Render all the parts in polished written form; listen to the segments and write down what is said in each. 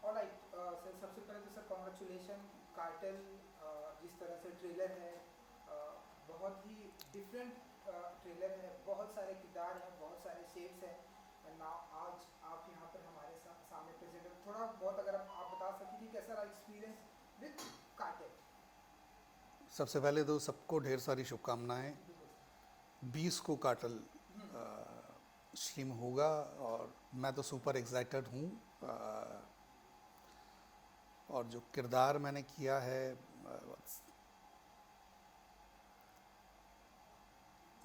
Alright sir, सबसे पहले तो सर कॉन्ग्रेचुलेशन। कार्टेल जिस तरह से ट्रेलर है, बहुत ही डिफरेंट ट्रेलर है, बहुत सारे किरदार हैं, बहुत सारे शेड्स हैं। एंड नाउ आज आप यहाँ पर हमारे सामने प्रेजेंट हैं। थोड़ा बहुत अगर आप बता सकें कि कैसा रहा एक्सपीरियंस विद कार्टेल। सबसे पहले तो सबको ढेर सारी शुभकामनाएं। बिल्कुल सर। 20 को काटल स्ट्रीम होगा और मैं तो सुपर एक्साइटेड हूँ। और जो किरदार मैंने किया है,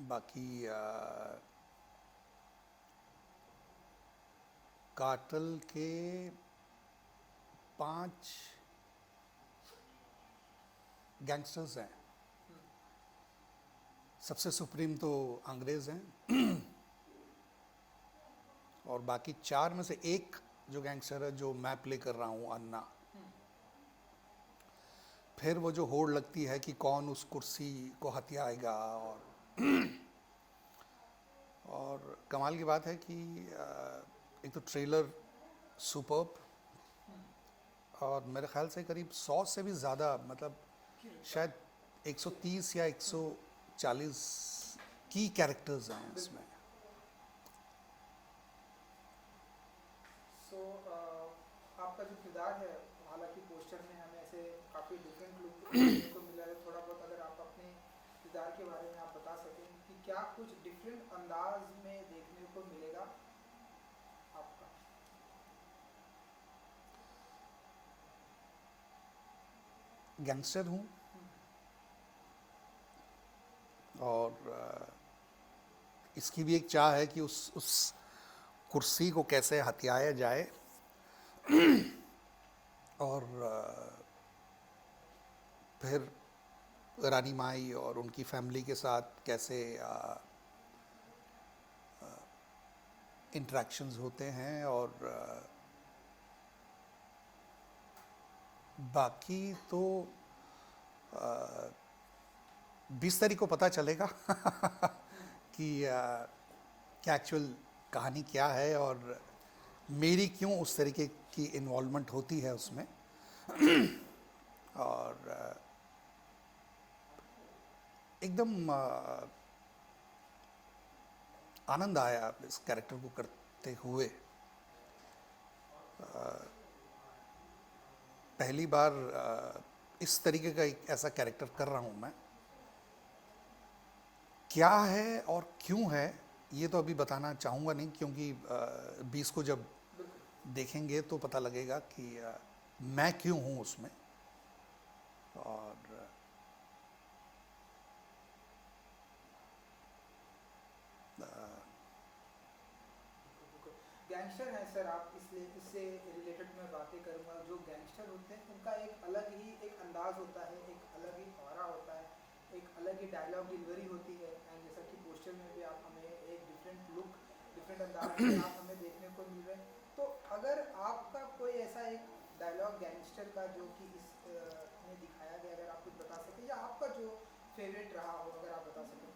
बाकी काटल के 5 गैंगस्टर्स हैं। सबसे सुप्रीम तो अंग्रेज़ हैं और बाकी 4 में से एक जो गैंगस्टर है जो मैं प्ले कर रहा हूँ, अन्ना। फिर वो जो होड़ लगती है कि कौन उस कुर्सी को हथियाएगा। और कमाल की बात है कि एक तो ट्रेलर सुपर्ब, और मेरे ख्याल से करीब 100 से भी ज़्यादा, मतलब शायद 130 या 140 की कैरेक्टर्स हैं इसमें। सो आपका जो किरदार है, हालांकि पोस्टर में हमें ऐसे काफ़ी डिफरेंट लुक देखने को मिला है। थोड़ा बहुत अगर आप अपने किरदार के बारे में आप बता सकें कि क्या कुछ डिफरेंट अंदाज में देखने को मिलेगा आपका। गैंगस्टर हूँ और इसकी भी एक चाह है कि उस कुर्सी को कैसे हथियाया जाए। और फिर रानी माई और उनकी फैमिली के साथ कैसे इंटरेक्शंस होते हैं। और बाकी तो 20 तारीख को पता चलेगा कि क्या एक्चुअल कहानी क्या है और मेरी क्यों उस तरीके की इन्वॉल्वमेंट होती है उसमें। और एकदम आनंद आया इस कैरेक्टर को करते हुए। पहली बार इस तरीके का एक ऐसा कैरेक्टर कर रहा हूँ मैं। क्या है और क्यों है ये तो अभी बताना चाहूँगा नहीं, क्योंकि 20 को जब बिल्कुल। देखेंगे तो पता लगेगा कि मैं क्यों हूँ उसमें। और गैंगस्टर हैं सर आप, इसलिए इससे रिलेटेड मैं बातें करूंगा। जो गैंगस्टर होते हैं उनका एक अलग ही एक अंदाज होता है, एक अलग ही ऑरा होता है, एक अलग ही डायलॉग डिलीवरी होती है। एंड जैसा कि पोस्टर में भी आप हमें एक डिफरेंट लुक, डिफरेंट अंदाज में आप हमें देखने को मिल रहे हैं। तो अगर आपका कोई ऐसा एक डायलॉग गैंगस्टर का जो कि इस में दिखाया गया, अगर आप कुछ बता सकें, या आपका जो फेवरेट रहा हो अगर आप बता सकें।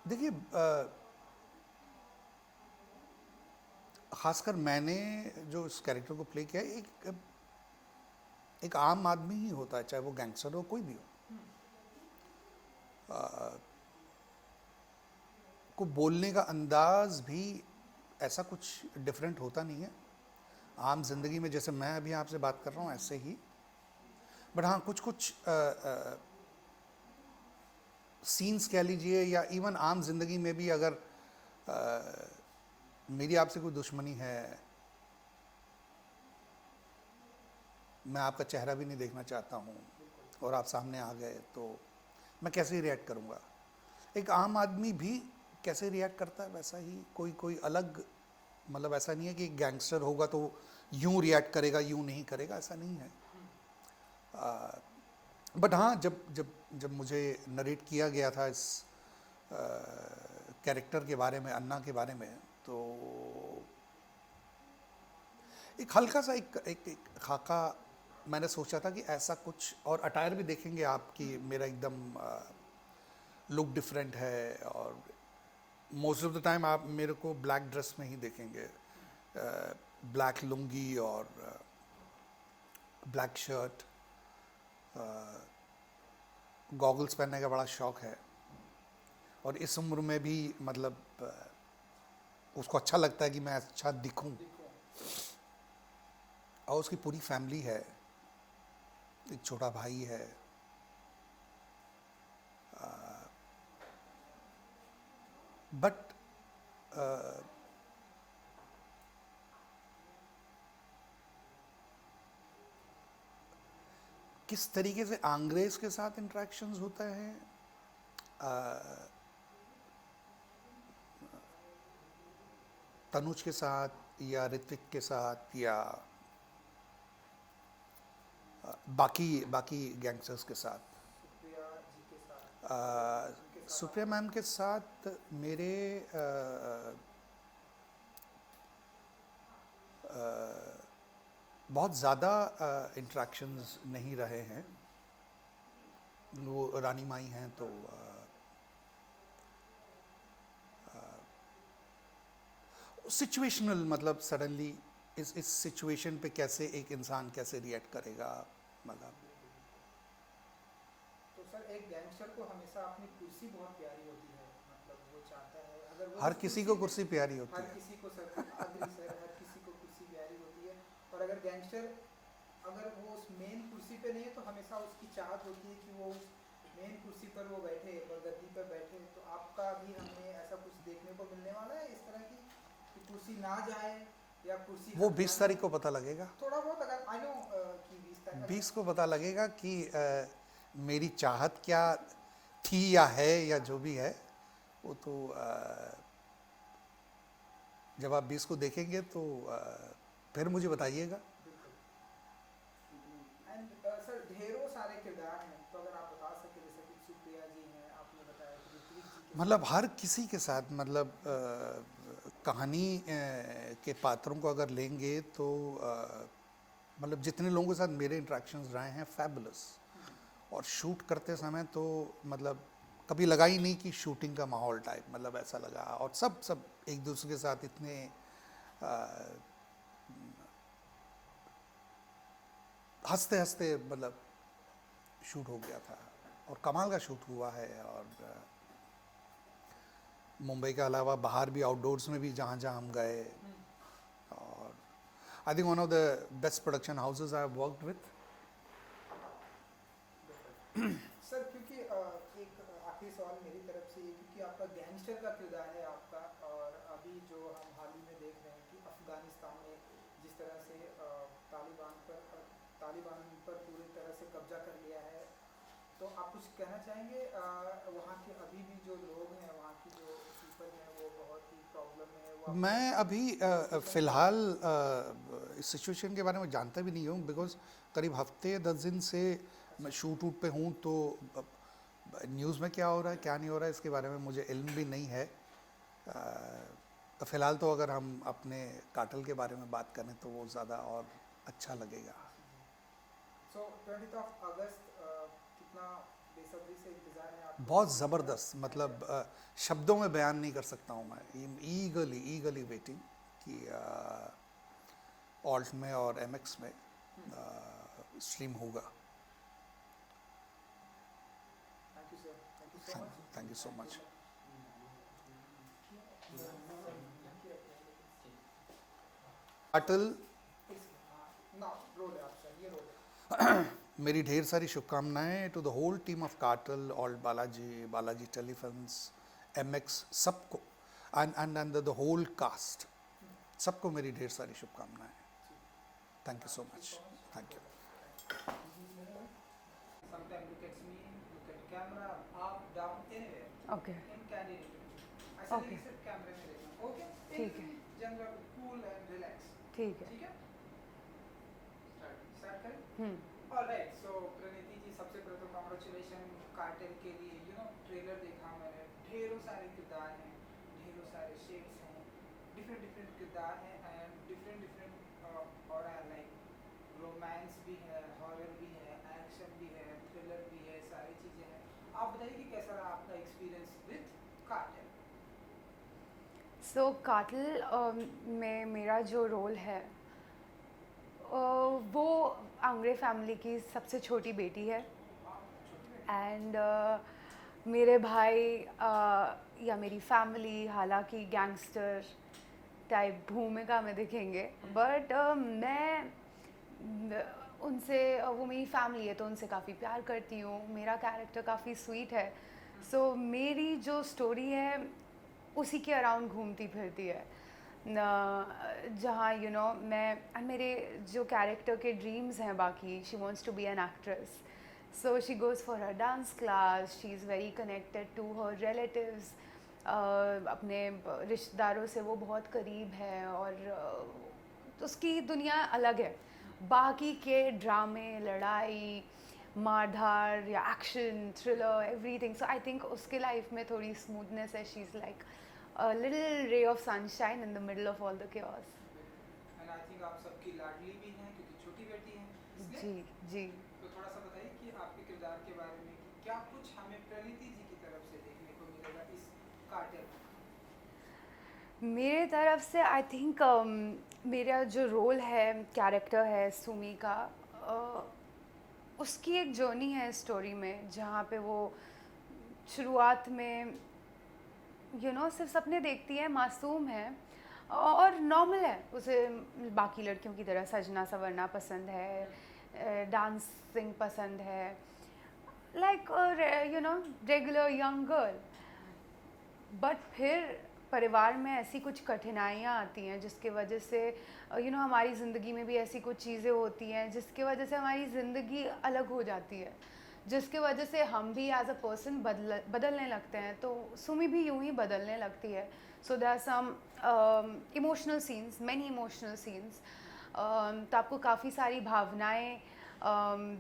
देखिए, खासकर मैंने जो इस कैरेक्टर को प्ले किया, एक आम आदमी ही होता है, चाहे वो गैंगस्टर हो कोई भी हो। को बोलने का अंदाज भी ऐसा कुछ डिफरेंट होता नहीं है। आम जिंदगी में जैसे मैं अभी आपसे बात कर रहा हूँ ऐसे ही। बट हाँ, कुछ कुछ सीन्स कह लीजिए, या इवन आम जिंदगी में भी अगर मेरी आपसे कोई दुश्मनी है, मैं आपका चेहरा भी नहीं देखना चाहता हूँ और आप सामने आ गए, तो मैं कैसे रिएक्ट करूँगा। एक आम आदमी भी कैसे रिएक्ट करता है वैसा ही कोई कोई अलग, मतलब ऐसा नहीं है कि गैंगस्टर होगा तो यूं रिएक्ट करेगा यूं नहीं करेगा, ऐसा नहीं है। बट हाँ, जब जब जब मुझे नरेट किया गया था इस कैरेक्टर के बारे में, अन्ना के बारे में, तो एक हल्का सा एक खाका मैंने सोचा था कि ऐसा कुछ, और अटायर भी देखेंगे आप कि मेरा एकदम लुक डिफरेंट है। और मोस्ट ऑफ द टाइम आप मेरे को ब्लैक ड्रेस में ही देखेंगे, ब्लैक लुंगी और ब्लैक शर्ट, गॉगल्स पहनने का बड़ा शौक है, और इस उम्र में भी मतलब उसको अच्छा लगता है कि मैं अच्छा दिखूं। और उसकी पूरी फैमिली है, एक छोटा भाई है, बट किस तरीके से अंग्रेज के साथ इंटरेक्शंस होता है, तनुज के साथ या ऋत्विक के साथ या बाकी बाकी गैंगस्टर्स के साथ। सुप्रिया जी के साथ, उनके साथ सुप्रिया मैम के साथ मेरे बहुत ज़्यादा इंटरेक्शंस नहीं रहे हैं। वो रानी माई हैं तो सिचुएशनल, मतलब सडनली इस सिचुएशन पे कैसे एक इंसान कैसे रिएक्ट करेगा, मतलब तो सर एक गैंगस्टर को हमेशा अपनी कुर्सी बहुत प्यारी होती है, मतलब वो चाहता है अगर वो हर उस किसी को पे- कुर्सी प्यारी होती हर है। किसी को सर, अग्री सर, हर किसी को कुर्सी प्यारी होती है। और अगर गैंगस्टर अगर वो उस मेन कुर्सी पे नहीं है तो हमेशा उसकी चाहत होती है कि वो उस मेन कुर्सी पर वो बैठे और गद्दी पर बैठे। तो आपका भी हमें ऐसा कुछ देखने को मिलने वाला है इस तरह की कि कुर्सी ना जाए या कुर्सी वो हट 20 जाना? तारीख को पता लगेगा। थोड़ा बहुत अगर आई नो कि 20 तारीख 20 को पता लगेगा कि मेरी चाहत क्या थी या है या जो भी है वो तो जब आप 20 को देखेंगे तो फिर मुझे बताइएगा। एंड सर ढेरों सारे किरदार हैं, तो अगर आप बता सके जैसे कि सुप्रिया जी हैं, आपने बताया कि ऋत्विक जी के मतलब हर किसी के साथ, मतलब कहानी के पात्रों को अगर लेंगे तो मतलब जितने लोगों के साथ मेरे इंटरेक्शंस रहे हैं फैबुलस। और शूट करते समय तो मतलब कभी लगा ही नहीं कि शूटिंग का माहौल टाइप, मतलब ऐसा लगा। और सब सब एक दूसरे के साथ इतने हंसते हंसते मतलब शूट हो गया था, और कमाल का शूट हुआ है। और मुंबई के अलावा बाहर भी आउटडोर्स में भी जहाँ जहाँ हम गए, और I think one of the best production houses I have worked with. Sir क्योंकि एक आखिरी सवाल मेरी तरफ से ये, क्योंकि आपका गैंगस्टर का किरदार है आपका, और अभी जो हम हाल ही में देख रहे हैं कि अफगानिस्तान में जिस तरह से तालिबान पर पूरी तरह से कब्जा कर लिया है, तो आप कुछ कहना चाहेंगे? वहाँ के अभी भी जो लोग हैं, वहाँ की जो पीपल हैं, वो बहुत ही प्रॉब्लम में है, वो मैं अभी फ़िलहाल इस सिचुएशन के बारे में जानता भी नहीं हूँ, बिकॉज करीब हफ्ते 10 दिन से मैं शूट वूट पे हूँ, तो न्यूज़ में क्या हो रहा है क्या नहीं हो रहा है इसके बारे में मुझे इल्म भी नहीं है। तो फ़िलहाल तो अगर हम अपने काटल के बारे में बात करें तो वो ज़्यादा और अच्छा लगेगा। सो 20 अगस्त कितना बेसब्री से इंतज़ार है आपको? बहुत ज़बरदस्त, मतलब शब्दों में बयान नहीं कर सकता हूँ मैं। ईगली ईगली वेटिंग कि ऑल्ट में और एमएक्स में स्ट्रीम होगा। Thank you sir, thank you so much. Thank you so much. काटल, ना रोल है आप सर, ये रोल है। मेरी ढेर सारी शुभकामनाएं to the whole team of Cartel, ALT Balaji, Balaji Telefilms, MX, सबको, एंड द होल कास्ट, सबको मेरी ढेर सारी शुभकामनाएं। Thank you so much. Thank you. Sometimes look at me, look at camera, up, down, anywhere. Okay In candid interview. ऐसा नहीं Okay. कि सिर्फ कैमरे में देखना। ओके? ठीक है। General, cool and relax. ठीक है ठीक है? स्टार्ट करें? हम्म ऑलराइट, सो प्रणीति जी, सबसे पहले तो कांग्रेचुलेशन कार्टेल के लिए। ट्रेलर देखा मैंने, ढेरों सारे किरदार हैं, ढेरों सारे शेड्स हैं, डिफरेंट डिफरेंट किरदार हैं, एंड डिफरेंट डिफरेंट और लाइक रोमांस भी है, हॉरर भी है, एक्शन भी है, थ्रिलर भी है, सारी चीज़ें हैं। आप बताइए कि कैसा रहा आपका एक्सपीरियंस विथ कार्टेल? सो कातिल में मेरा जो रोल है वो आंग्रे फैमिली की सबसे छोटी बेटी है एंड मेरे भाई या मेरी फैमिली हालांकि गैंगस्टर टाइप भूमिका में दिखेंगे बट मैं उनसे वो मेरी फैमिली है तो उनसे काफ़ी प्यार करती हूँ मेरा कैरेक्टर काफ़ी स्वीट है सो मेरी जो स्टोरी है उसी के अराउंड घूमती फिरती है जहाँ मैं and मेरे जो कैरेक्टर के ड्रीम्स हैं बाकी she wants to be an actress so she goes for her dance class she is very connected to her relatives अपने रिश्तेदारों से वो बहुत करीब है और उसकी दुनिया अलग है बाकी के ड्रामे लड़ाई मारधार या action thriller everything so I think उसके लाइफ में थोड़ी स्मूथनेस है she is like a little ray of sunshine in the middle of all the chaos. And I think आप सबकी लाडली भी हैं क्योंकि छोटी बेटी हैं इसलिए जी जी तो थोड़ा सा बताइए कि आपके किरदार के बारे में कि क्या कुछ हमें प्रणीति जी की तरफ से देखने को मिलेगा इस कार्टेल में। मेरे तरफ से आई थिंक मेरा जो रोल है कैरेक्टर है सुमी का उसकी एक जर्नी है स्टोरी में जहाँ पे वो शुरुआत में सिर्फ सपने देखती है मासूम है और नॉर्मल है उसे बाकी लड़कियों की तरह सजना संवरना पसंद है डांसिंग पसंद है like regular young girl but फिर परिवार में ऐसी कुछ कठिनाइयाँ आती हैं जिसके वजह से हमारी ज़िंदगी में भी ऐसी कुछ चीज़ें होती हैं जिसके वजह से हमारी ज़िंदगी अलग हो जाती है जिसके वजह से हम भी एज अ पर्सन बदलने लगते हैं तो सुमी भी यूं ही बदलने लगती है so there are some emotional scenes many emotional scenes तो आपको काफ़ी सारी भावनाएं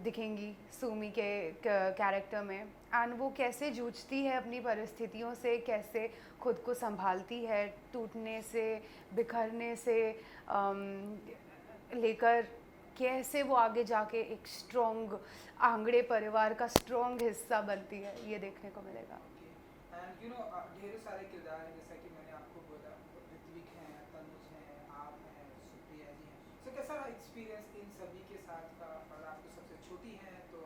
दिखेंगी सुमी के कैरेक्टर में एंड वो कैसे जूझती है अपनी परिस्थितियों से कैसे खुद को संभालती है टूटने से बिखरने से लेकर कैसे वो आगे जाके एक स्ट्रॉन्ग आंगड़े परिवार का स्ट्रॉन्ग हिस्सा बनती है ये देखने को मिलेगा एंड ढेर सारे किरदार हैं जैसा कि मैंने आपको बोला ऋत्विक हैं तनुज हैं आप हैं सुप्रिया जी हैं सो कैसा रहा एक्सपीरियंस इन सभी के साथ का और आप तो सबसे छोटी हैं तो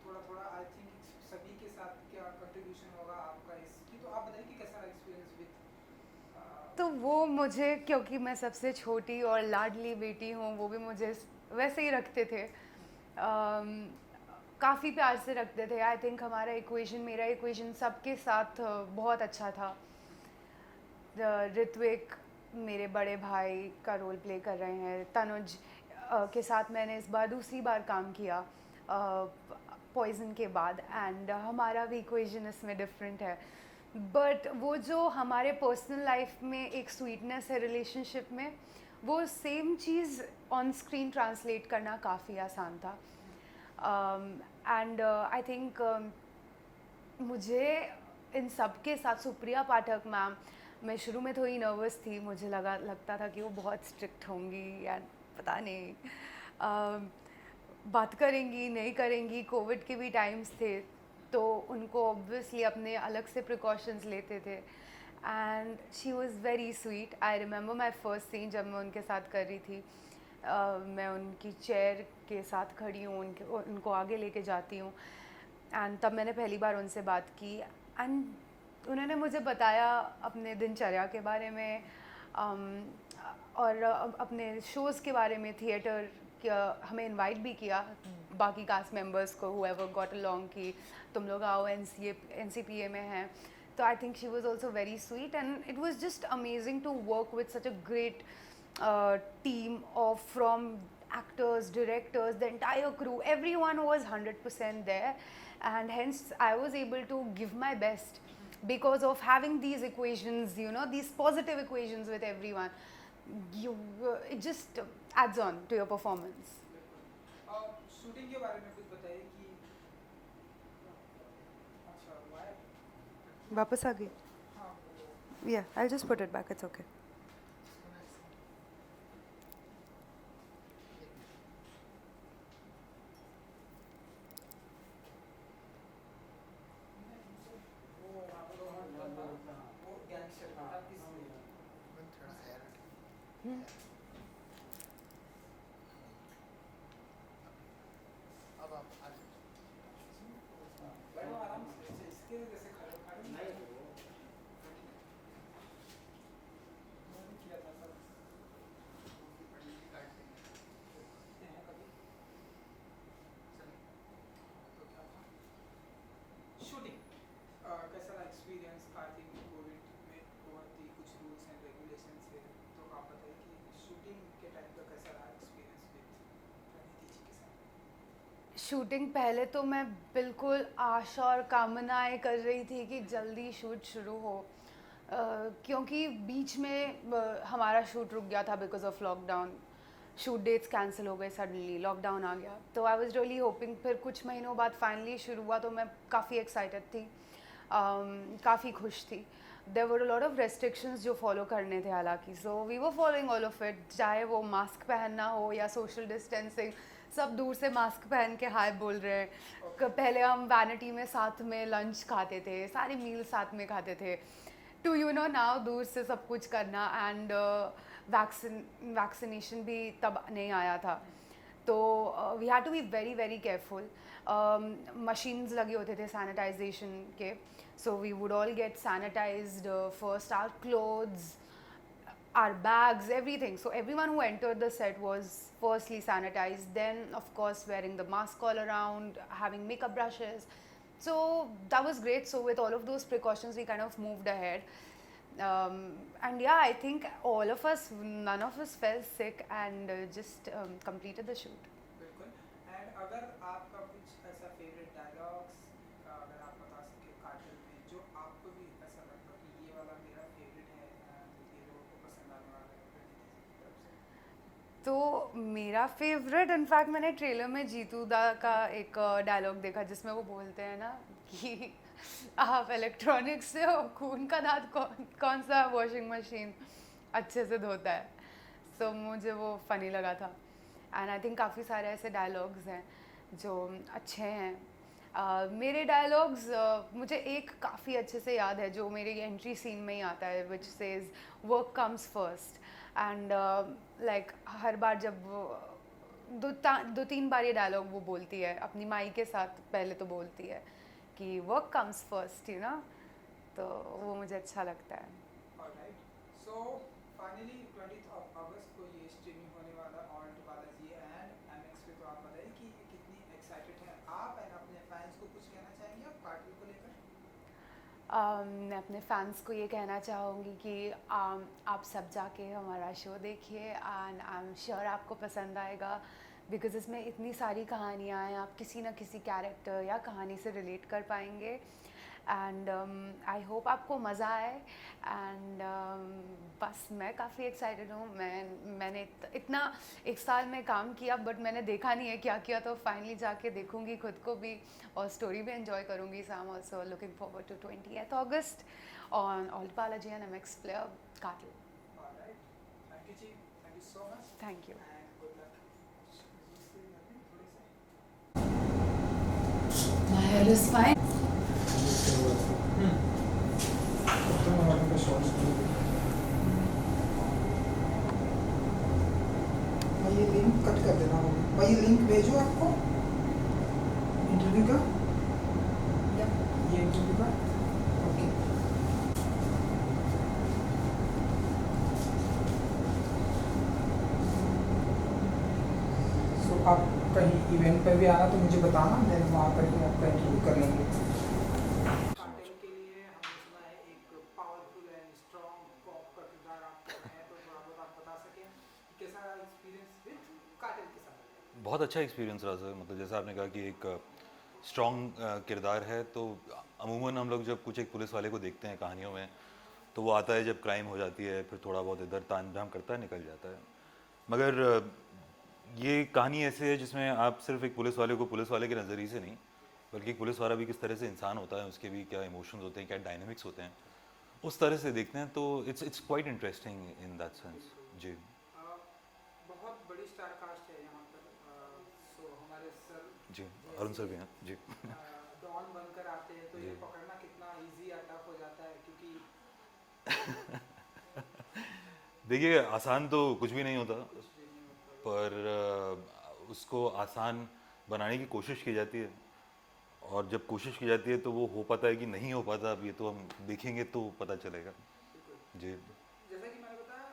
थोड़ा थोड़ा आई थिंक सभी के साथ क्या कंट्रीब्यूशन होगा आपका इसकी तो आप बताइए कि कैसा रहा एक्सपीरियंस विद तो वो मुझे क्योंकि मैं सबसे छोटी और लाडली बेटी हूँ वो भी मुझे वैसे ही रखते थे काफ़ी प्यार से रखते थे आई थिंक हमारा इक्वेशन मेरा इक्वेशन सबके साथ बहुत अच्छा था ऋत्विक मेरे बड़े भाई का रोल प्ले कर रहे हैं तनुज के साथ मैंने इस बार दूसरी बार काम किया पॉइजन के बाद एंड हमारा भी इक्वेशन इसमें डिफरेंट है बट वो जो हमारे पर्सनल लाइफ में एक स्वीटनेस है रिलेशनशिप में वो same cheese on screen translate करना काफ़ी आसान था एंड आई थिंक मुझे इन सब के साथ सुप्रिया पाठक मैम मैं शुरू में थोड़ी नर्वस थी मुझे लगता था कि वो बहुत स्ट्रिक्ट होंगी या पता नहीं बात करेंगी नहीं करेंगी कोविड के भी टाइम्स थे तो उनको ऑब्वियसली अपने अलग से प्रिकॉशंस लेते थे and she was very sweet I remember my first scene जब मैं उनके साथ कर रही थी मैं उनकी चेयर के साथ खड़ी हूँ उनको आगे लेके जाती हूँ एंड तब मैंने पहली बार उनसे बात की एंड उन्होंने मुझे बताया अपने दिनचर्या के बारे में और अपने शोज़ के बारे में थिएटर हमें इनवाइट भी किया बाकी कास्ट मेंबर्स को whoever got along कि तुम लोग आओ NCPA में हैं तो I think she was also very sweet and it was just amazing to work with such a great team of from actors, directors, the entire crew, everyone was 100% there and hence I was able to give my best because of having these equations, these positive equations with everyone. It just adds on to your performance. Shooting के बारे में कुछ बताइए कि अच्छा वापस आ गई हाँ Yeah, I'll just put it back, it's okay. वो गैंगस्टर था इसलिए अब आप आगे बैठो आराम से, इसके जैसे खड़े खड़े नहीं मैंने किया था सब पढ़ने की काट देंगे हैं कभी चलिए तो क्या था शूटिंग कैसा रहा एक्सपीरियंस आई थिंक कोविड में बहुत ही कुछ रूल्स एंड रेगुलेशंस है तो आप बताइए कि शूटिंग के टाइम का कैसा रहा एक्सपीरियंस विद प्रणीति जी के साथ। शूटिंग पहले तो मैं बिल्कुल आशा और कामनाएं कर रही थी कि जल्दी शूट शुरू हो, क्योंकि बीच में हमारा शूट रुक गया था because of lockdown. Shoot dates cancel हो गए, सडनली लॉकडाउन आ गया, तो आई वाज रियली होपिंग फिर कुछ महीनों बाद फाइनली शुरू हुआ, तो मैं काफ़ी एक्साइटेड थी, काफ़ी खुश थी। There were a lot of restrictions जो फॉलो करने थे हालांकि, so we were following all of it, चाहे वो मास्क पहनना हो या सोशल डिस्टेंसिंग, सब दूर से मास्क पहन के हाय बोल रहे हैं। पहले हम वैनिटी में साथ में लंच खाते थे, सारे मील साथ में खाते थे, टू यू नो नाउ दूर से सब कुछ करना। एंड वैक्सीनेशन भी तब नहीं आया था, तो we had to be very very careful. Machines लगे होते थे सैनिटाइजेशन के, so we would all get sanitized first, our clothes, our bags, everything. So everyone who entered the set was firstly sanitized, then of course wearing the mask all around, having makeup brushes. So that was great. So with all of those precautions, we kind of moved ahead. And yeah, I think all of us, none of us fell sick, and just completed the shoot. बिल्कुल। And अगर आपका कुछ ऐसा favourite dialogues अगर आप बता सके cartel में जो आपको भी ऐसा लगता कि ये वाला मेरा फेवरेट है ये लोगों को पसंद आने वाला है प्रणीति जी की तरफ से। तो मेरा फेवरेट, इनफैक्ट मैंने ट्रेलर में जीतू दा का एक डायलॉग देखा जिसमें वो बोलते हैं ना कि आप इलेक्ट्रॉनिक्स से हो, खून का दांत कौन सा वॉशिंग मशीन अच्छे से धोता है। सो मुझे वो फ़नी लगा था, एंड आई थिंक काफ़ी सारे ऐसे डायलॉग्स हैं जो अच्छे हैं। मेरे डायलॉग्स मुझे एक काफ़ी अच्छे से याद है जो मेरे एंट्री सीन में ही आता है, which says work comes first. And like हर बार जब दो तीन बार ये डायलॉग वो बोलती है अपनी माई के साथ, पहले तो बोलती है कि work comes first, you know, तो वो मुझे अच्छा लगता है। Alright, so finally 20th of अगस्त को ये स्ट्रीमिंग होने वाला ऑल्ट बालाजी एंड एमएक्स पे, तो आप बताइए कि कितनी एक्साइटेड हैं आप एंड अपने फैंस को कुछ कहना चाहेंगे आप कार्टून को लेकर। मैं अपने फैंस को ये कहना चाहूँगी कि आप सब जाके हमारा शो देखिए, एंड आई एम श्योर आपको पसंद आएगा, बिकॉज इसमें इतनी सारी कहानियाँ हैं, आप किसी न किसी कैरेक्टर या कहानी से रिलेट कर पाएंगे। एंड आई होप आपको मज़ा आए। एंड बस मैं काफ़ी एक्साइटेड हूँ। मैंने इतना एक साल में काम किया, बट मैंने देखा नहीं है क्या किया, तो फाइनली जाके देखूँगी खुद को भी और स्टोरी भी एंजॉय करूँगी। So I am also looking forward to 20th August on ALT Balaji and MX player Cartel. Alright, thank you ji, thank you so much thank you. And good luck. My hair is fine. ये link cut कर देना होगा, भाई ये link भेजो आपको interview का, ये इंटरव्यू का, ओके। सो आप कहीं इवेंट पर भी आना तो मुझे बताना, देन वहाँ पर ही आपका इंटरव्यू कर लेंगे। कार्टल के लिए हमने सुना है एक पावरफुल एंड स्ट्रॉन्ग कॉप का किरदार आपका है, तो थोड़ा बहुत आप बता सकें कि कैसा रहा एक्सपीरियंस विद कार्टल के साथ। बहुत अच्छा एक्सपीरियंस रहा सर। मतलब जैसा आपने कहा कि एक स्ट्रॉन्ग किरदार है, तो अमूमन हम लोग जब कुछ एक पुलिस वाले को देखते हैं कहानियों में, तो वो आता है जब क्राइम हो जाती है, फिर थोड़ा बहुत इधर ताम झाम करता है, निकल जाता है। मगर ये कहानी ऐसे है जिसमें आप सिर्फ एक पुलिस वाले को पुलिस वाले के नज़रिए से नहीं, बल्कि एक पुलिस वाला भी किस तरह से इंसान होता है, उसके भी क्या इमोशंस होते हैं, क्या डायनेमिक्स होते हैं, उस तरह से देखते हैं। तो it's quite interesting in that sense ji. बहुत बड़ी स्टार कास्ट है यहाँ पर, सो हमारे सर जी, अरुण सर भी हैं जी। डॉन बनकर आते हैं, तो ये जी। पकड़ना कितना इजी या टफ हो जाता है, क्योंकि देखिए आसान तो कुछ भी नहीं होता, पर उसको आसान बनाने की कोशिश की जाती है, और जब कोशिश की जाती है तो वो हो पाता है कि नहीं हो पाता, अब ये तो हम देखेंगे तो पता चलेगा। बिल्कुल। जी जैसा कि मैंने बताया,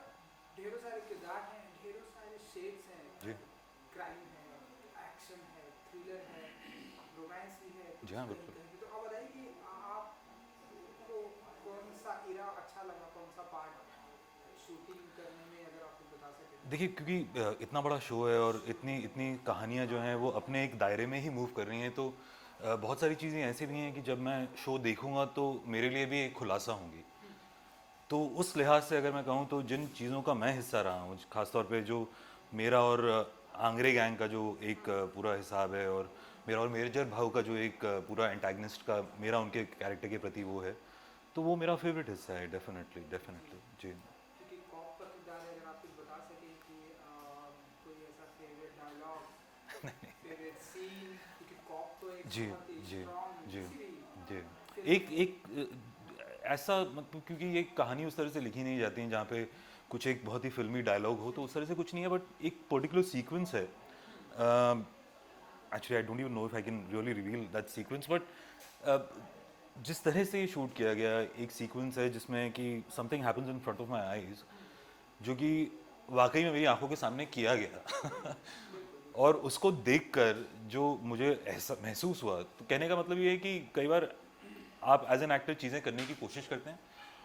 ढेरों सारे किरदार हैं, ढेरों सारे शेड्स हैं, जी क्राइम है, एक्शन है, थ्रिलर है, रोमांस भी है, कुछ जी हाँ, कहीं बिल्कुल। कहीं पे। तो आप बताइए कि आपको कौन सा इरा अच्छा लगा, कौन सा पार्ट शूटिंग करने में, अगर आप कुछ बता सकें तो? देखिए क्योंकि इतना बड़ा शो है और इतनी इतनी कहानियाँ जो हैं वो अपने एक दायरे में ही मूव कर रही हैं, तो बहुत सारी चीज़ें ऐसी भी हैं कि जब मैं शो देखूंगा तो मेरे लिए भी एक खुलासा होंगी। तो उस लिहाज से अगर मैं कहूँ तो जिन चीज़ों का मैं हिस्सा रहा हूँ, ख़ासतौर पे जो मेरा और आंगरे गैंग का जो एक पूरा हिसाब है, और मेरा और मेजर भाव का जो एक पूरा एंटागनिस्ट का मेरा उनके कैरेक्टर के प्रति वो है, तो वो मेरा फेवरेट हिस्सा है, डेफिनेटली डेफिनेटली। जी क्योंकि कॉप का किरदार है, अगर आप कुछ बता सकें कि कोई ऐसा फेवरेट डायलॉग, फेवरेट सीन, क्योंकि कॉप तो एक जी बहुत ही जी स्ट्रॉन्ग जी किसी भी जी फिल्म एक में। एक ऐसा मतलब, क्योंकि ये कहानी उस तरह से लिखी नहीं जाती है जहाँ पे कुछ एक बहुत ही फिल्मी डायलॉग हो, तो उस तरह से कुछ नहीं है, बट एक पर्टिकुलर सीक्वेंस है। Actually I don't even know if I can really reveal that sequence, but जिस तरह से ये शूट किया गया, एक सीक्वेंस है जिसमें कि something happens in front of my eyes, जो कि वाकई में मेरी आंखों के सामने किया गया और उसको देखकर जो मुझे ऐसा महसूस हुआ, तो कहने का मतलब ये है कि कई बार आप एज एन एक्टर चीज़ें करने की कोशिश करते हैं,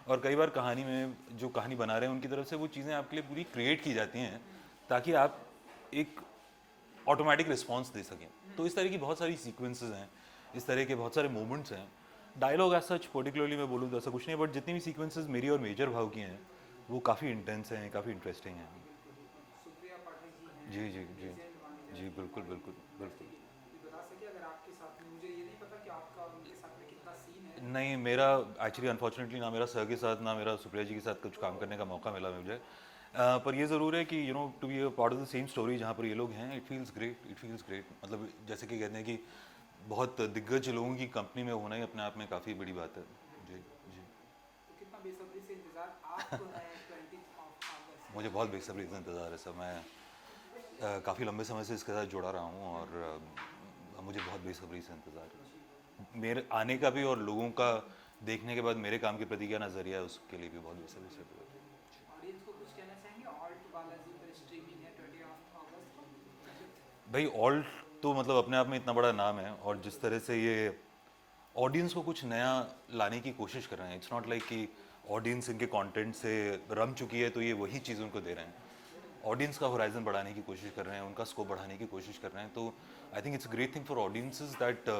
और कई बार कहानी में जो कहानी बना रहे हैं उनकी तरफ से वो चीज़ें आपके लिए पूरी क्रिएट की जाती हैं ताकि आप एक ऑटोमेटिक रिस्पॉन्स दे सकें। तो इस तरह की बहुत सारी सीक्वेंसेस हैं, इस तरह के बहुत सारे मोमेंट्स हैं। डायलॉग एज सच पर्टिकुलरली मैं बोलूँ तो ऐसा कुछ नहीं है, बट जितनी भी सीक्वेंसेस मेरी और मेजर भाव की हैं वो काफ़ी इंटेंस हैं, काफ़ी इंटरेस्टिंग हैं। बिल्कुल बिल्कुल। सुप्रिया पाठक जी हैं, जी जी जी लेजेंड मानी जी, जाती है बिल्कुल हमारी बिल्कुल बिल्कुल। इंडस्ट्री की। ये बता सके अगर आपके साथ में, मुझे ये नहीं पता कि आपका और उनके साथ में कितना सीन है, नहीं, मेरा एक्चुअली अनफॉर्चुनेटली ना मेरा सर के साथ ना मेरा सुप्रिया जी के साथ कुछ काम करने का मौका मिला मुझे। पर ये ज़रूर है कि to be a part of the same story जहाँ पर ये लोग हैं, it feels great, it feels great. मतलब जैसे कि कहते हैं कि बहुत दिग्गज लोगों की कंपनी में होना ही अपने आप में काफ़ी बड़ी बात है। जी बिल्कुल बिल्कुल। जी। तो कितना बेसब्री से इंतजार आपको है 20 ऑफ अगस्त मुझे का? बहुत बेसब्री से इंतज़ार है सर। मैं काफ़ी लंबे समय से इसके साथ जुड़ा रहा हूँ, और मुझे बहुत बेसब्री से इंतज़ार है मेरे आने का भी, और लोगों का देखने के बाद मेरे काम के प्रति क्या नज़रिया है उसके लिए भी बहुत बेसब्री से इंतज़ार है। ऑडियंस को कुछ कहना चाहेंगे? ऑल्ट बालाजी पर स्ट्रीमिंग है 20 ऑफ अगस्त को। भाई ऑल्ट तो मतलब अपने आप में इतना बड़ा नाम है, और जिस तरह से ये ऑडियंस को कुछ नया लाने की कोशिश कर रहे हैं, इट्स नॉट लाइक कि ऑडियंस इनके कंटेंट से रम चुकी है तो ये वही चीज़ उनको दे रहे हैं। ऑडियंस का होराइजन बढ़ाने की कोशिश कर रहे हैं, उनका स्कोप बढ़ाने की कोशिश कर रहे हैं। तो I think it's great thing for audiences that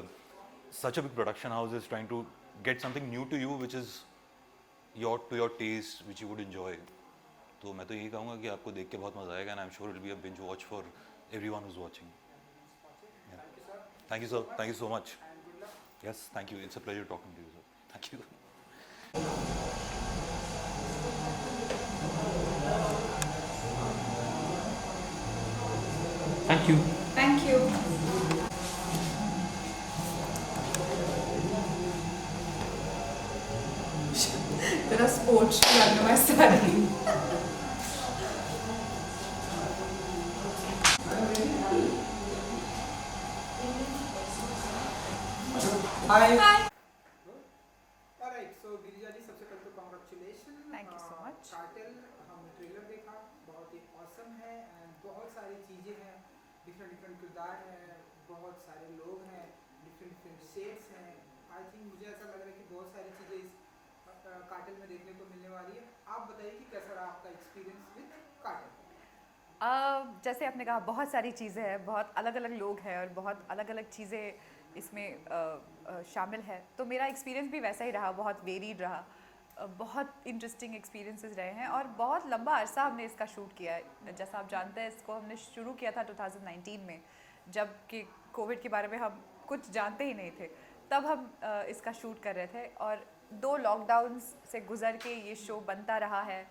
such a big production house is trying to get something new to you which is your taste, which you would enjoy. तो मैं तो यही कहूँगा कि आपको देख के बहुत मज़ा आएगा, and I'm sure it'll be a binge watch for everyone who's watching. Thank you sir, Thank you sir, thank you so much. And good luck. Yes, thank you, it's a pleasure talking to you sir. Thank you. Thank you. Thank you. तेरा sports लाने में सारी हाय। Hi. Alright, सो गिरिजा जी, सबसे पहले तो congratulation. Thank you so much. Cartel, हमने trailer देखा, बहुत ही ऑसम है, एंड बहुत सारी चीज़ें हैं, डिफरेंट डिफरेंट किरदार हैं, बहुत सारे लोग हैं, डिफरेंट डिफरेंट शेड्स हैं। आई थिंक मुझे ऐसा लग रहा है कि बहुत सारी चीज़ें इस कार्टेल में देखने को मिलने वाली है। आप बताइए कि कैसा रहा आपका एक्सपीरियंस विद कार्टेल? जैसे आपने कहा बहुत सारी चीज़ें हैं, बहुत अलग अलग लोग हैं और बहुत अलग अलग चीज़ें इसमें शामिल है। तो मेरा एक्सपीरियंस भी वैसा ही रहा, बहुत वेरीड रहा। बहुत इंटरेस्टिंग एक्सपीरियंसेस रहे हैं और बहुत लंबा अरसा हमने इसका शूट किया है। जैसा आप जानते हैं, इसको हमने शुरू किया था 2019 में, जब कि कोविड के बारे में हम कुछ जानते ही नहीं थे। तब हम इसका शूट कर रहे थे और 2 लॉकडाउन्स से गुजर के ये शो बनता रहा है।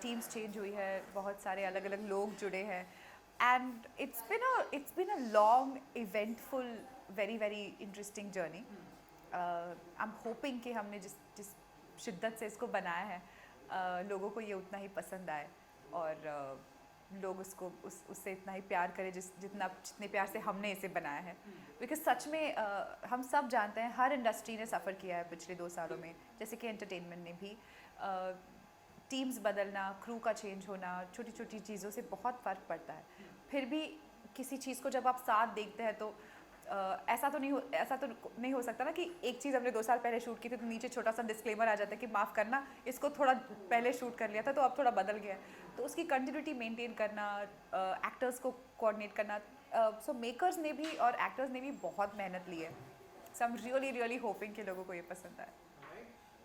टीम्स चेंज हुई है, बहुत सारे अलग अलग लोग जुड़े हैं, and it's been a long eventful very very interesting journey. I am hoping कि हमने जिस जिस शिद्दत से इसको बनाया है लोगों को ये उतना ही पसंद आए और लोग उसको उससे इतना ही प्यार करें जितने प्यार से हमने इसे बनाया है। बिकॉज सच में हम सब जानते हैं हर इंडस्ट्री ने सफ़र किया है पिछले 2 सालों में, जैसे कि एंटरटेनमेंट ने भी। टीम्स बदलना, क्रू का चेंज होना, छोटी छोटी चीज़ों से बहुत फ़र्क पड़ता है। फिर भी किसी चीज़ को जब आप साथ देखते हैं तो ऐसा तो नहीं हो सकता ना कि एक चीज़ हमने 2 साल पहले शूट की थी तो नीचे छोटा सा डिस्क्लेमर आ जाता है कि माफ़ करना, इसको थोड़ा पहले शूट कर लिया था तो अब थोड़ा बदल गया है। तो उसकी कंटिन्यूटी मेंटेन करना, एक्टर्स को कोऑर्डिनेट करना, सो मेकर्स ने भी और एक्टर्स ने भी बहुत मेहनत ली है। सो आई एम रियली होपिंग कि लोगों को ये पसंद आए।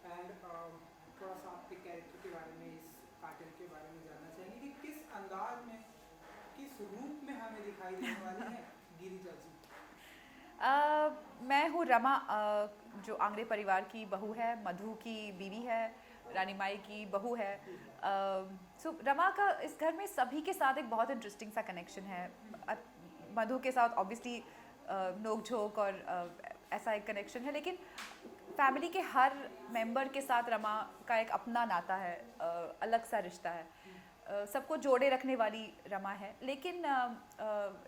एंड थोड़ा सा आपके कैरेक्टर के बारे में, इस कातिल के बारे में जानना चाहेंगे कि किस अंदाज में, किस रूप में हमें दिखाई देने वाली है गिरिजा जी? मैं हूँ रमा, जो आंगरे परिवार की बहू है, मधु की बीवी है, रानी माई की बहू है। सो रमा का इस घर में सभी के साथ एक बहुत इंटरेस्टिंग सा कनेक्शन है। मधु के साथ ऑब्वियसली नोक झोंक और ऐसा एक कनेक्शन है, लेकिन फैमिली के हर मेंबर के साथ रमा का एक अपना नाता है, अलग सा रिश्ता है। सबको जोड़े रखने वाली रमा है। लेकिन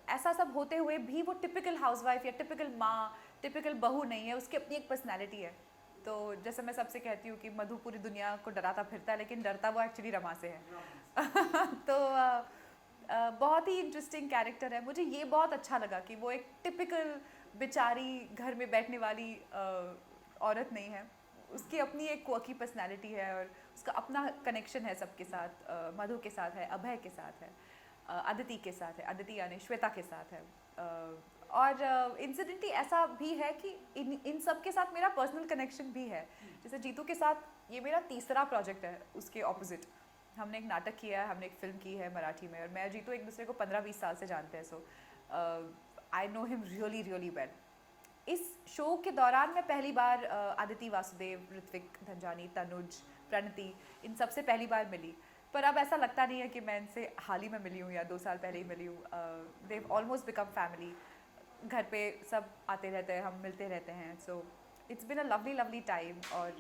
ऐसा सब होते हुए भी वो टिपिकल हाउसवाइफ या टिपिकल माँ, टिपिकल बहू नहीं है, उसकी अपनी एक पर्सनैलिटी है। तो जैसे मैं सबसे कहती हूँ कि मधु पूरी दुनिया को डराता फिरता है, लेकिन डरता वो एक्चुअली रमा से है। तो बहुत ही इंटरेस्टिंग कैरेक्टर है। मुझे ये बहुत अच्छा लगा कि वो एक टिपिकल बेचारी घर में बैठने वाली औरत नहीं है, उसकी अपनी एक क्वर्की पर्सनैलिटी है और उसका अपना कनेक्शन है सबके साथ। मधु के साथ है, अभय के साथ है, अदिति के साथ है, अदिति यानी श्वेता के साथ है। और इंसिडेंटली ऐसा भी है कि इन सब के साथ मेरा पर्सनल कनेक्शन भी है। जैसे जीतू के साथ ये मेरा तीसरा प्रोजेक्ट है, उसके ऑपोजिट हमने एक नाटक किया है, हमने एक फिल्म की है मराठी में, और मैं जीतू एक दूसरे को 15-20 साल से जानते हैं। So I know him really well. इस शो के दौरान मैं पहली बार आदिति वासुदेव, ऋत्विक धनजानी, तनुज, प्रणति, इन सबसे पहली बार मिली। पर अब ऐसा लगता नहीं है कि मैं इनसे हाल ही में मिली हूँ या 2 साल पहले ही मिली हूँ। They almost become family. घर पे सब आते रहते हैं, हम मिलते रहते हैं। So it's been a lovely time. और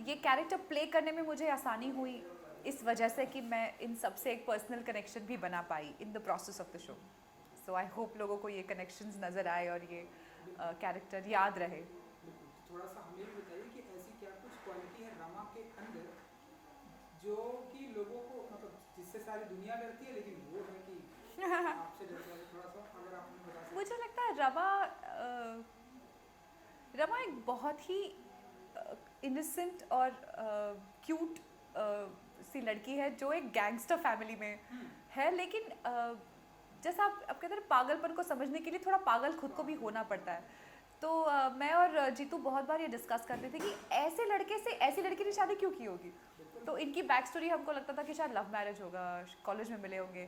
ये कैरेक्टर प्ले करने में मुझे आसानी हुई इस वजह से कि मैं इन सबसे एक पर्सनल कनेक्शन भी बना पाई in the process of the show. So I hope लोगों को ये कनेक्शंस नज़र आए और ये कैरेक्टर याद रहे। थोड़ा सा हमें भी बताइए कि ऐसी क्या कुछ क्वालिटी है रमा के अंदर जो कि लोगों को, मतलब जिससे सारी दुनिया डरती है, लेकिन वो है कि आपसे डरती है? थोड़ा सा अगर आप हमें बता सकें। मुझे लगता है रमा एक बहुत ही इनोसेंट और क्यूट सी लड़की है जो एक गैंगस्टर फैमिली में है। लेकिन जैसा आप कहते हैं, पागलपन को समझने के लिए थोड़ा पागल खुद को भी होना पड़ता है। तो मैं और जीतू बहुत बार ये डिस्कस करते थे कि ऐसे लड़के से ऐसी लड़की ने शादी क्यों की होगी। तो इनकी बैक स्टोरी हमको लगता था कि शायद लव मैरिज होगा, कॉलेज में मिले होंगे।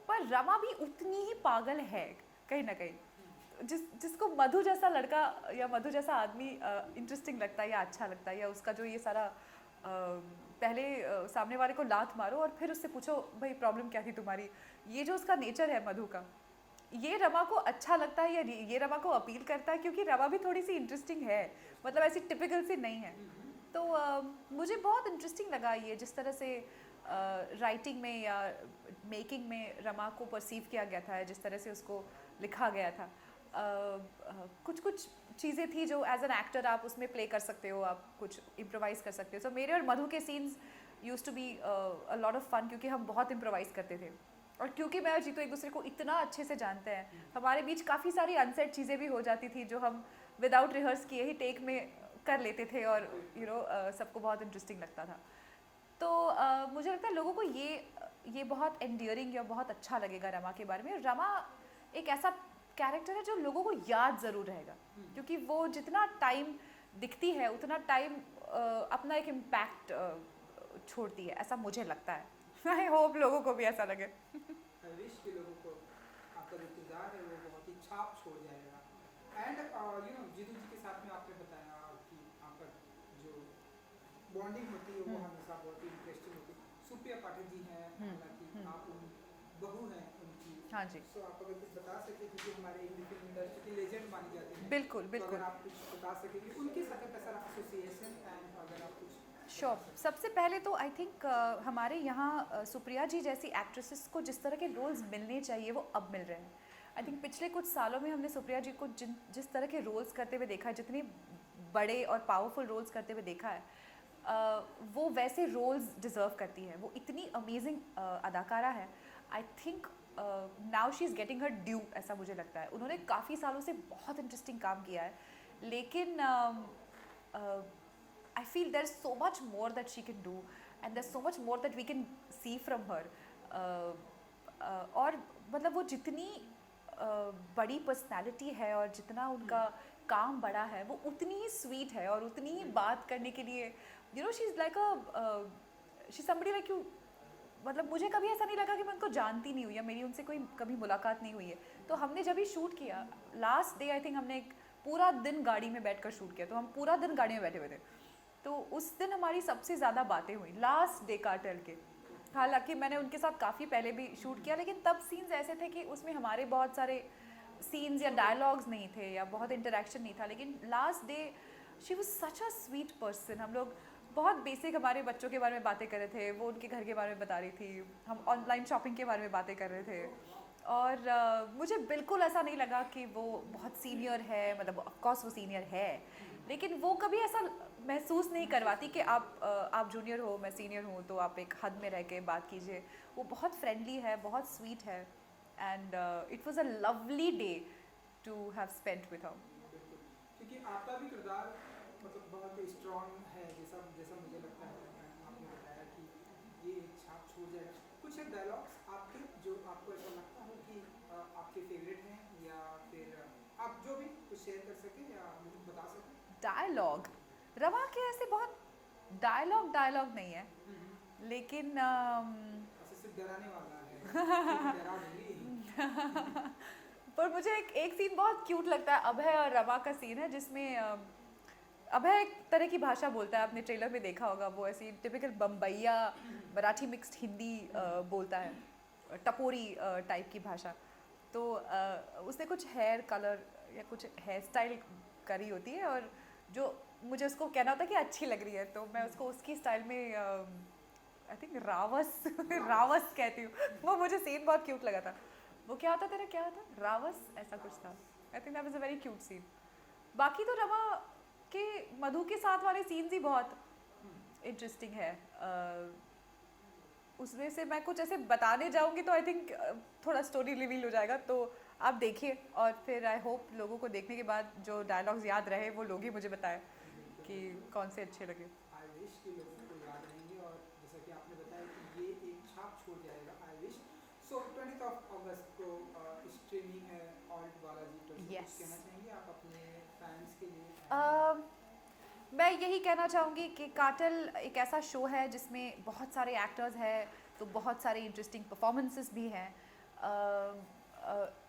पर रमा भी उतनी ही पागल है कहीं ना कहीं। जिसको मधु जैसा लड़का या मधु जैसा आदमी इंटरेस्टिंग लगता है या अच्छा लगता है, या उसका जो ये सारा पहले सामने वाले को लात मारो और फिर उससे पूछो भाई प्रॉब्लम क्या थी तुम्हारी, ये जो उसका नेचर है मधु का, ये रमा को अच्छा लगता है या ये रमा को अपील करता है, क्योंकि रमा भी थोड़ी सी इंटरेस्टिंग है, मतलब ऐसी टिपिकल सी नहीं है। तो मुझे बहुत इंटरेस्टिंग लगा ये जिस तरह से राइटिंग में या मेकिंग में रमा को परसीव किया गया था, जिस तरह से उसको लिखा गया था। कुछ चीज़ें थी जो एज एन एक्टर आप उसमें प्ले कर सकते हो, आप कुछ इम्प्रोवाइज़ कर सकते हो। सो मेरे और मधु के scenes used to be a lot of fun, क्योंकि हम बहुत इम्प्रोवाइज़ करते थे। और क्योंकि मैं और जीतू एक दूसरे को इतना अच्छे से जानते हैं, हमारे बीच काफ़ी सारी अनसेट चीज़ें भी हो जाती थी जो हम विदाउट रिहर्स किए ही टेक में कर लेते थे, और सबको बहुत इंटरेस्टिंग लगता था। तो मुझे लगता है लोगों को ये बहुत एंडियरिंग या बहुत अच्छा लगेगा रमा के बारे में। रमा एक ऐसा कैरेक्टर है जो लोगों को याद ज़रूर रहेगा, क्योंकि वो जितना टाइम दिखती है उतना टाइम अपना एक इम्पैक्ट छोड़ती है, ऐसा मुझे लगता है। आई होप लोगों को भी ऐसा लगे। आई विश कि लोगों को आपका जो किरदार है वो बहुत ही छाप छोड़ जाएगा। एंड जीतू जी के साथ में आपने बताया कि आपका जो बॉन्डिंग होती है वो हमेशा बहुत ही इंटरेस्टिंग होती है। सुप्रिया पाठक जी हैं, हालांकि आप उन बहू हैं उनकी। हाँ जी। सो आप अगर कुछ बता सके, क्योंकि हमारे इंडियन फिल्म इंडस्ट्री की लेजेंड मानी जाती है। बिल्कुल तो बिल्कुल। अगर आप कुछ बता सकेंगे उनके साथ कैसा एसोसिएशन, एंड अगर आप कुछ श्योर सबसे पहले तो आई थिंक हमारे यहाँ सुप्रिया जी जैसी एक्ट्रेसेस को जिस तरह के रोल्स मिलने चाहिए वो अब मिल रहे हैं। आई थिंक पिछले कुछ सालों में हमने सुप्रिया जी को जिस तरह के रोल्स करते हुए देखा है, जितने बड़े और पावरफुल रोल्स करते हुए देखा है, वो वैसे रोल्स डिज़र्व करती है। वो इतनी अमेजिंग अदाकारा है। I think now she is getting her due, ऐसा मुझे लगता है। उन्होंने काफ़ी सालों से बहुत इंटरेस्टिंग काम किया है, लेकिन I feel there's so much more that she can do and there's so much more that we can see from her. और मतलब वो जितनी बड़ी पर्सनालिटी है और जितना उनका काम बड़ा है, वो उतनी ही स्वीट है और उतनी ही बात करने के लिए you know she is like she somebody like you. मतलब मुझे कभी ऐसा नहीं लगा कि मैं उनको जानती नहीं हुई या मेरी उनसे कोई कभी मुलाकात नहीं हुई है। तो हमने जब भी शूट किया लास्ट डे, आई थिंक हमने एक पूरा दिन गाड़ी में बैठकर शूट किया, तो हम पूरा दिन गाड़ी में बैठे हुए थे। तो उस दिन हमारी सबसे ज़्यादा बातें हुई लास्ट डे कार्टेल के। हालांकि मैंने उनके साथ काफ़ी पहले भी शूट किया, लेकिन तब सीन्स ऐसे थे कि उसमें हमारे बहुत सारे सीन्स या डायलॉग्स नहीं थे या बहुत इंटरेक्शन नहीं था। लेकिन last day she was such a sweet person. हम लोग बहुत बेसिक हमारे बच्चों के बारे में बातें कर रहे थे, वो उनके घर के बारे में बता रही थी, हम ऑनलाइन शॉपिंग के बारे में बातें कर रहे थे। और मुझे बिल्कुल ऐसा नहीं लगा कि वो बहुत सीनियर है, मतलब ऑफकोर्स वो सीनियर है, लेकिन वो कभी ऐसा महसूस नहीं करवाती कि आप जूनियर हो, मैं सीनियर हूँ, तो आप एक हद में रह के बात कीजिए। वो बहुत फ्रेंडली है, बहुत स्वीट है, and it was a lovely day to have spent with her. बिल्कुल, क्योंकि आपका भी किरदार मतलब बहुत स्ट्रॉन्ग है, जैसा जैसा मुझे लगता है। आपने बताया कि ये एक छाप छोड़ जाएगा। कुछ एक डायलॉग्स आपके जो आपको ऐसा लगता हो कि आपके फेवरेट हैं, या फिर आप जो भी कुछ शेयर कर सकें या मुझे बता सकें। डायलॉग रमा के ऐसे बहुत डायलॉग नहीं है, लेकिन ऐसे सिर्फ डराने वाला है डरा दूंगी। पर मुझे एक सीन बहुत क्यूट लगता है। अभय और रमा का सीन है जिसमें अभय एक तरह की भाषा बोलता है, आपने ट्रेलर में देखा होगा। वो ऐसी टिपिकल बम्बैया मराठी मिक्स्ड हिंदी बोलता है, टपोरी टाइप की भाषा। तो उसने कुछ हेयर कलर या कुछ हेयर स्टाइल करी होती है, और जो मुझे उसको कहना होता है कि अच्छी लग रही है, तो मैं उसको उसकी स्टाइल में आई थिंक रावस कहती हूँ। वो मुझे सीन बहुत क्यूट लगा था। वो क्या होता तेरा, क्या होता रावस, ऐसा कुछ था। I think that was a very cute scene. बाकी तो रमा के मधु के साथ वाले सीन्स ही बहुत इंटरेस्टिंग है। उसमें से मैं कुछ ऐसे बताने जाऊंगी तो आई थिंक थोड़ा स्टोरी रिवील हो जाएगा, तो आप देखिए। और फिर आई होप लोगों को देखने के बाद जो डायलॉग्स याद रहे वो लोग ही मुझे बताएं कि कौन से अच्छे लगे। आई विश कि लोगों को याद रहेंगे, और जैसा कि आपने बताया कि ये एक छाप छोड़ जाएगा। आई विश सो 20 अगस्त को स्ट्रीमिंग है ऑल्ट बालाजी पर। Yes. कहना चाहेंगे आप अपने फैंस के लिए? मैं यही कहना चाहूँगी कि कार्टेल एक ऐसा शो है जिसमें बहुत सारे एक्टर्स हैं, तो बहुत सारे इंटरेस्टिंग परफॉर्मेंसेस भी हैं।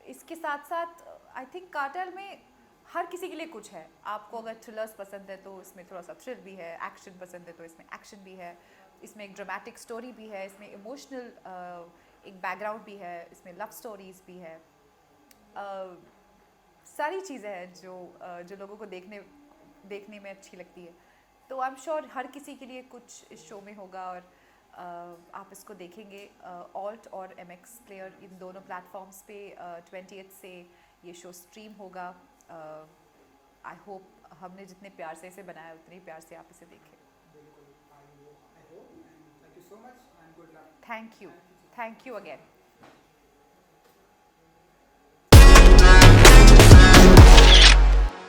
इसके साथ साथ आई थिंक कार्टेल में हर किसी के लिए कुछ है। आपको अगर थ्रिलर्स पसंद है तो इसमें थोड़ा सा थ्रिल भी है, एक्शन पसंद है तो इसमें एक्शन भी है, इसमें एक ड्रामेटिक स्टोरी भी है, इसमें इमोशनल एक बैकग्राउंड भी है, इसमें लव स्टोरीज भी है। सारी चीज़ें हैं जो लोगों को देखने में अच्छी लगती है। तो आई एम श्योर हर किसी के लिए कुछ इस शो में होगा, और आप इसको देखेंगे। ऑल्ट और MX प्लेयर इन दोनों प्लेटफॉर्म्स पे 20th से ये शो स्ट्रीम होगा। आई होप हमने जितने प्यार से इसे बनाया उतने ही प्यार से आप इसे देखें। बिल्कुल, I hope, and thank you so much and good luck. Thank you again.